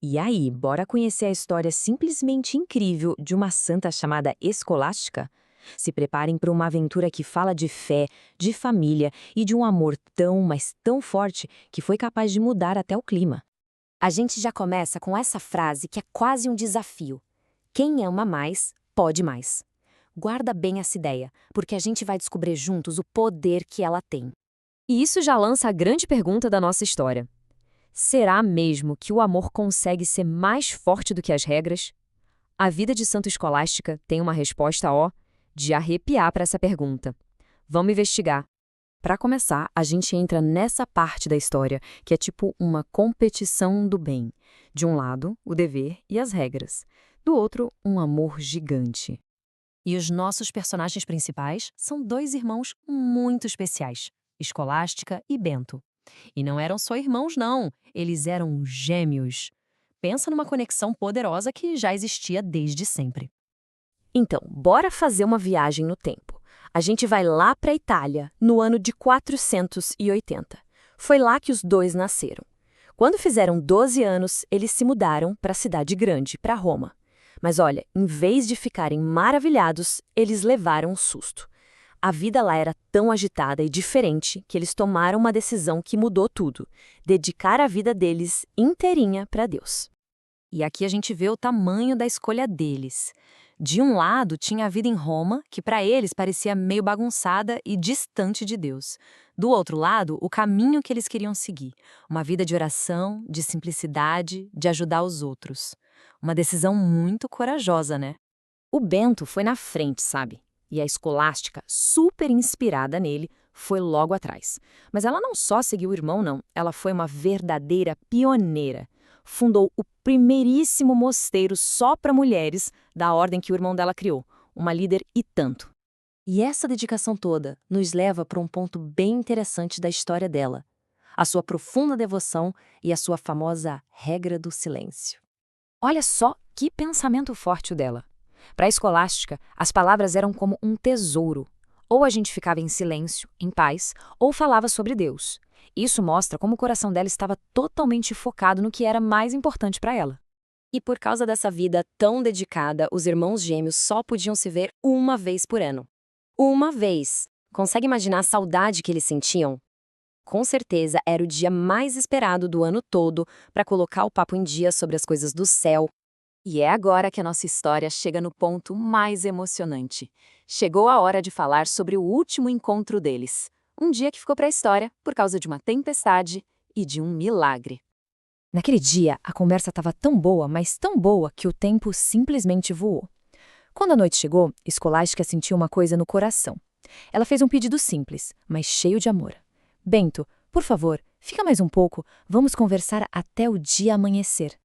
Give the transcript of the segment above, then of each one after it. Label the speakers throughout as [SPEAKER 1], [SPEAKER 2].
[SPEAKER 1] E aí, bora conhecer a história simplesmente incrível de uma santa chamada Escolástica? Se preparem para uma aventura que fala de fé, de família e de um amor tão, mas tão forte que foi capaz de mudar até o clima.
[SPEAKER 2] A gente já começa com essa frase que é quase um desafio. Quem ama mais, pode mais. Guarda bem essa ideia, porque a gente vai descobrir juntos o poder que ela tem.
[SPEAKER 3] E isso já lança a grande pergunta da nossa história. Será mesmo que o amor consegue ser mais forte do que as regras? A vida de Santo Escolástica tem uma resposta, de arrepiar para essa pergunta. Vamos investigar. Para começar, a gente entra nessa parte da história que é tipo uma competição do bem. De um lado, o dever e as regras. Do outro, um amor gigante.
[SPEAKER 2] E os nossos personagens principais são dois irmãos muito especiais, Escolástica e Bento. E não eram só irmãos, não. Eles eram gêmeos. Pensa numa conexão poderosa que já existia desde sempre.
[SPEAKER 3] Então, bora fazer uma viagem no tempo. A gente vai lá para a Itália, no ano de 480. Foi lá que os dois nasceram. Quando fizeram 12 anos, eles se mudaram para a cidade grande, para Roma. Mas olha, em vez de ficarem maravilhados, eles levaram um susto. A vida lá era tão agitada e diferente que eles tomaram uma decisão que mudou tudo: dedicar a vida deles inteirinha para Deus.
[SPEAKER 2] E aqui a gente vê o tamanho da escolha deles. De um lado, tinha a vida em Roma, que para eles parecia meio bagunçada e distante de Deus. Do outro lado, o caminho que eles queriam seguir. Uma vida de oração, de simplicidade, de ajudar os outros. Uma decisão muito corajosa, né?
[SPEAKER 3] O Bento foi na frente, sabe? E a Escolástica, super inspirada nele, foi logo atrás. Mas ela não só seguiu o irmão, não. Ela foi uma verdadeira pioneira. Fundou o primeiríssimo mosteiro só para mulheres da ordem que o irmão dela criou. Uma líder e tanto.
[SPEAKER 2] E essa dedicação toda nos leva para um ponto bem interessante da história dela. A sua profunda devoção e a sua famosa regra do silêncio.
[SPEAKER 3] Olha só que pensamento forte o dela. Para a Escolástica, as palavras eram como um tesouro. Ou a gente ficava em silêncio, em paz, ou falava sobre Deus. Isso mostra como o coração dela estava totalmente focado no que era mais importante para ela.
[SPEAKER 2] E por causa dessa vida tão dedicada, os irmãos gêmeos só podiam se ver uma vez por ano. Uma vez! Consegue imaginar a saudade que eles sentiam? Com certeza era o dia mais esperado do ano todo para colocar o papo em dia sobre as coisas do céu.
[SPEAKER 1] E é agora que a nossa história chega no ponto mais emocionante. Chegou a hora de falar sobre o último encontro deles. Um dia que ficou para a história por causa de uma tempestade e de um milagre.
[SPEAKER 3] Naquele dia, a conversa estava tão boa, mas tão boa, que o tempo simplesmente voou. Quando a noite chegou, Escolástica sentiu uma coisa no coração. Ela fez um pedido simples, mas cheio de amor. Bento, por favor, fica mais um pouco, vamos conversar até o dia amanhecer.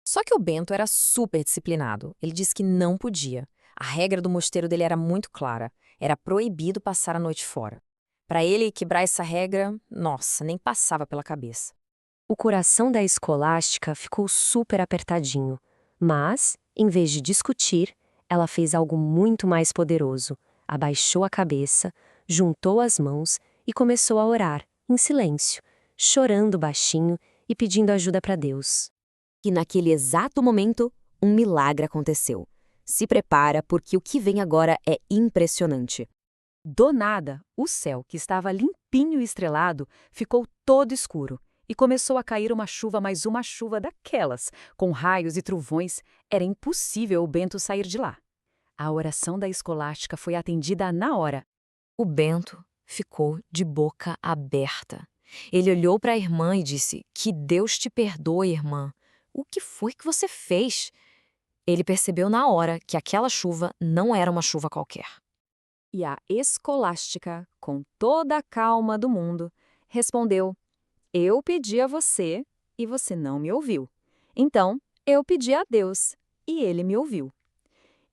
[SPEAKER 2] Só que o Bento era super disciplinado. Ele disse que não podia. A regra do mosteiro dele era muito clara. Era proibido passar a noite fora. Para ele, quebrar essa regra, nossa, nem passava pela cabeça. O coração da Escolástica ficou super apertadinho. Mas, em vez de discutir, ela fez algo muito mais poderoso. Abaixou a cabeça, juntou as mãos e começou a orar, em silêncio, chorando baixinho e pedindo ajuda para Deus. E naquele exato momento, um milagre aconteceu. Se prepara, porque o que vem agora é impressionante. Do nada, o céu, que estava limpinho e estrelado, ficou todo escuro. E começou a cair uma chuva, mais uma chuva daquelas, com raios e trovões. Era impossível o Bento sair de lá. A oração da Escolástica foi atendida na hora. O Bento ficou de boca aberta. Ele olhou para a irmã e disse: "Que Deus te perdoe, irmã. O que foi que você fez?" Ele percebeu na hora que aquela chuva não era uma chuva qualquer.
[SPEAKER 3] E a Escolástica, com toda a calma do mundo, respondeu: "Eu pedi a você e você não me ouviu. Então, eu pedi a Deus e ele me ouviu."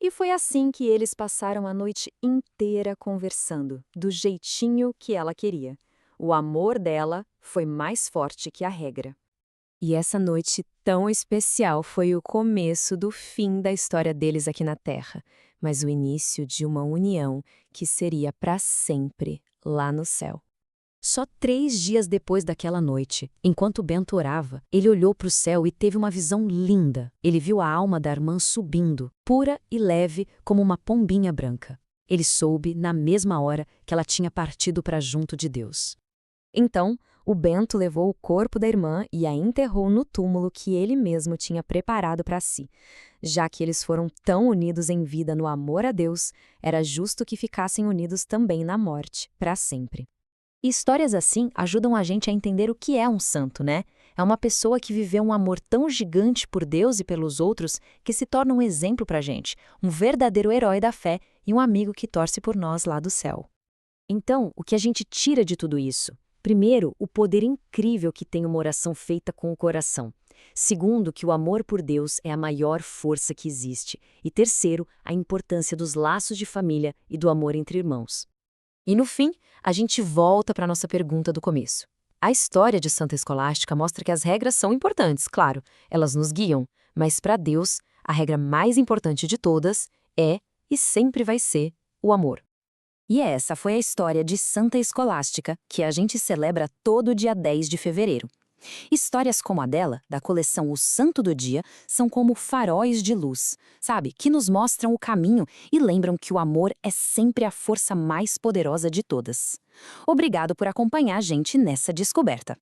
[SPEAKER 3] E foi assim que eles passaram a noite inteira conversando, do jeitinho que ela queria. O amor dela foi mais forte que a regra. E essa noite tão especial foi o começo do fim da história deles aqui na Terra, mas o início de uma união que seria para sempre lá no céu. Só 3 dias depois daquela noite, enquanto Bento orava, ele olhou para o céu e teve uma visão linda. Ele viu a alma da irmã subindo, pura e leve como uma pombinha branca. Ele soube, na mesma hora, que ela tinha partido para junto de Deus.
[SPEAKER 2] Então, o Bento levou o corpo da irmã e a enterrou no túmulo que ele mesmo tinha preparado para si. Já que eles foram tão unidos em vida no amor a Deus, era justo que ficassem unidos também na morte, para sempre.
[SPEAKER 1] Histórias assim ajudam a gente a entender o que é um santo, né? É uma pessoa que viveu um amor tão gigante por Deus e pelos outros que se torna um exemplo pra gente, um verdadeiro herói da fé e um amigo que torce por nós lá do céu. Então, o que a gente tira de tudo isso? Primeiro, o poder incrível que tem uma oração feita com o coração. Segundo, que o amor por Deus é a maior força que existe. E terceiro, a importância dos laços de família e do amor entre irmãos. E no fim, a gente volta para a nossa pergunta do começo. A história de Santa Escolástica mostra que as regras são importantes, claro, elas nos guiam, mas para Deus, a regra mais importante de todas é e sempre vai ser o amor. E essa foi a história de Santa Escolástica, que a gente celebra todo dia 10 de fevereiro. Histórias como a dela, da coleção O Santo do Dia, são como faróis de luz, sabe? Que nos mostram o caminho e lembram que o amor é sempre a força mais poderosa de todas. Obrigado por acompanhar a gente nessa descoberta.